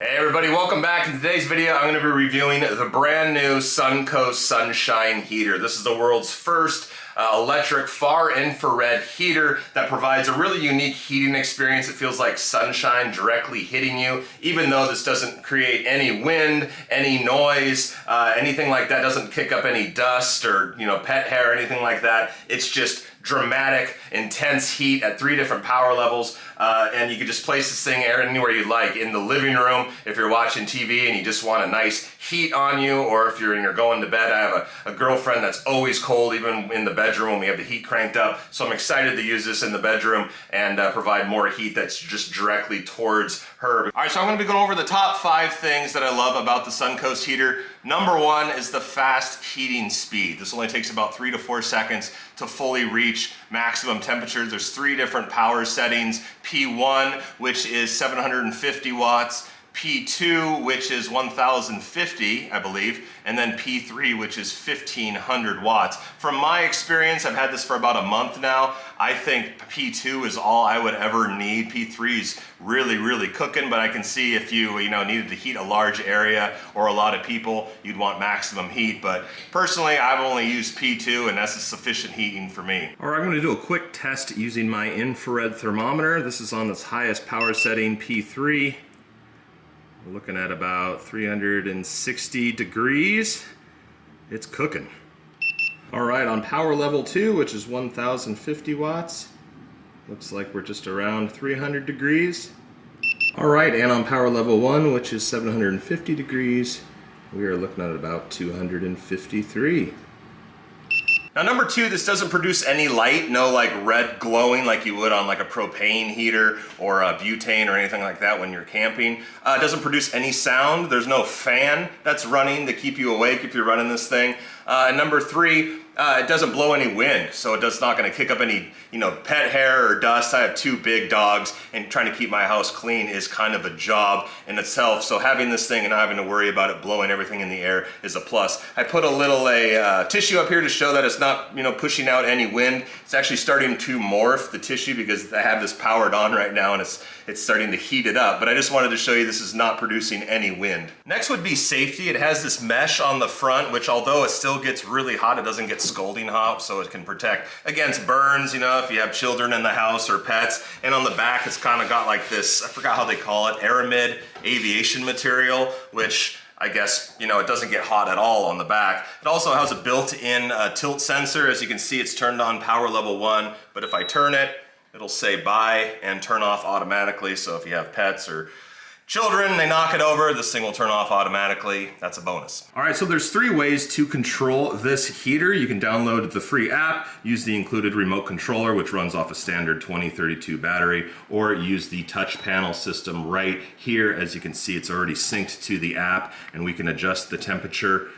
Hey everybody, welcome back. In today's video, I'm going to be reviewing the brand new Sunkos Sunshine Heater. This is the world's first electric far infrared heater that provides a really unique heating experience. It feels like sunshine directly hitting you, even though this doesn't create any wind, any noise, anything like that. Doesn't kick up any dust or pet hair or anything like that. It's just dramatic, intense heat at 3 different power levels, and you can just place this thing anywhere you like. In the living room, if you're watching TV and you just want a nice heat on you, or if you're going to bed. I have a girlfriend that's always cold, even in the bedroom when we have the heat cranked up, so I'm excited to use this in the bedroom and provide more heat that's just directly towards her. All right, so I'm going to be going over the top 5 things that I love about the Sunkos heater. Number 1 is the fast heating speed. This only takes about 3 to 4 seconds to fully reach maximum temperatures. There's 3 different power settings. P1, which is 750 watts, P2, which is 1050, I believe, and then P3, which is 1500 watts. From my experience, I've had this for about a month now. I think P2 is all I would ever need. P3 is really cooking, but I can see if you needed to heat a large area or a lot of people, you'd want maximum heat. But personally, I've only used P2, and that's a sufficient heating for me. All right, I'm gonna do a quick test using my infrared thermometer. This is on its highest power setting, P3. We're looking at about 360 degrees. It's cooking. All right, on power level 2, which is 1050 watts, looks like we're just around 300 degrees. All right, and on power level 1, which is 750 degrees, we are looking at about 253. Now number 2, this doesn't produce any light, no like red glowing like you would on like a propane heater or a butane or anything like that when you're camping. It doesn't produce any sound. There's no fan that's running to keep you awake if you're running this thing. And number 3, it doesn't blow any wind, so it's not going to kick up any pet hair or dust. I have 2 big dogs, and trying to keep my house clean is kind of a job in itself, so having this thing and not having to worry about it blowing everything in the air is a plus. I put a little tissue up here to show that it's not pushing out any wind. It's actually starting to morph the tissue because I have this powered on right now and it's starting to heat it up, but I just wanted to show you this is not producing any wind. Next would be safety. It has this mesh on the front, which although it still gets really hot, it doesn't get scalding hot, so it can protect against burns, if you have children in the house or pets. And on the back, it's kind of got like this, I forgot how they call it, aramid aviation material, which I guess, it doesn't get hot at all on the back. It also has a built-in tilt sensor. As you can see, it's turned on power level 1, but if I turn it, it'll say bye and turn off automatically. So if you have pets or children, they knock it over, this thing will turn off automatically. That's a bonus. All right, so there's 3 ways to control this heater. You can download the free app, use the included remote controller, which runs off a standard 2032 battery, or use the touch panel system right here. As you can see, it's already synced to the app, and we can adjust the temperature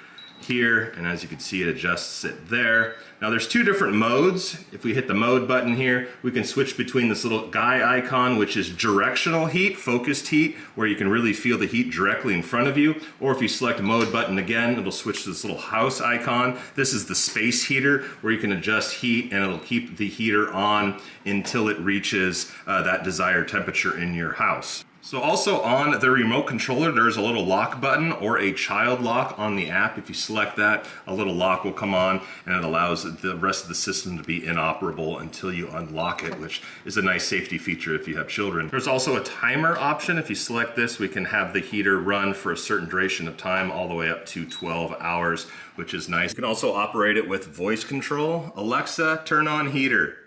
here, and as you can see, it adjusts it there. Now there's 2 different modes. If we hit the mode button here, we can switch between this little guy icon, which is directional heat, focused heat, where you can really feel the heat directly in front of you. Or if you select mode button again, it'll switch to this little house icon. This is the space heater, where you can adjust heat and it'll keep the heater on until it reaches that desired temperature in your house. So also on the remote controller, there's a little lock button or a child lock on the app. If you select that, a little lock will come on and it allows the rest of the system to be inoperable until you unlock it, which is a nice safety feature if you have children. There's also a timer option. If you select this, we can have the heater run for a certain duration of time, all the way up to 12 hours, which is nice. You can also operate it with voice control. Alexa, turn on heater.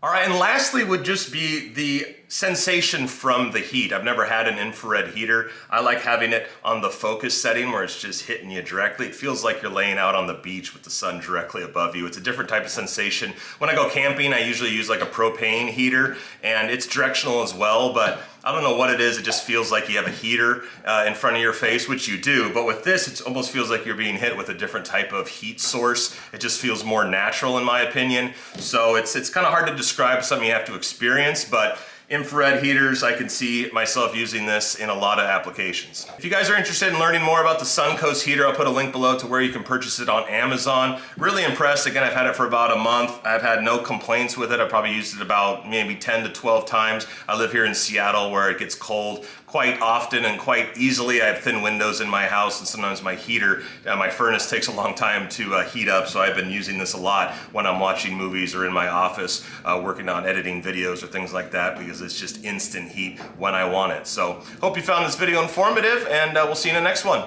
All right, and lastly would just be the sensation from the heat. I've never had an infrared heater. I like having it on the focus setting where it's just hitting you directly. It feels like you're laying out on the beach with the sun directly above you. It's a different type of sensation. When I go camping, I usually use like a propane heater, and it's directional as well, but I don't know what it is. It just feels like you have a heater in front of your face, which you do. But with this, it almost feels like you're being hit with a different type of heat source. It just feels more natural in my opinion. So it's kind of hard to describe, something you have to experience, but infrared heaters. I can see myself using this in a lot of applications. If you guys are interested in learning more about the Sunkos heater, I'll put a link below to where you can purchase it on Amazon. Really impressed. Again, I've had it for about a month. I've had no complaints with it. I've probably used it about maybe 10 to 12 times. I live here in Seattle where it gets cold quite often and quite easily. I have thin windows in my house, and sometimes my heater, my furnace takes a long time to heat up, so I've been using this a lot when I'm watching movies or in my office working on editing videos or things like that, because it's just instant heat when I want it. So hope you found this video informative, and we'll see you in the next one.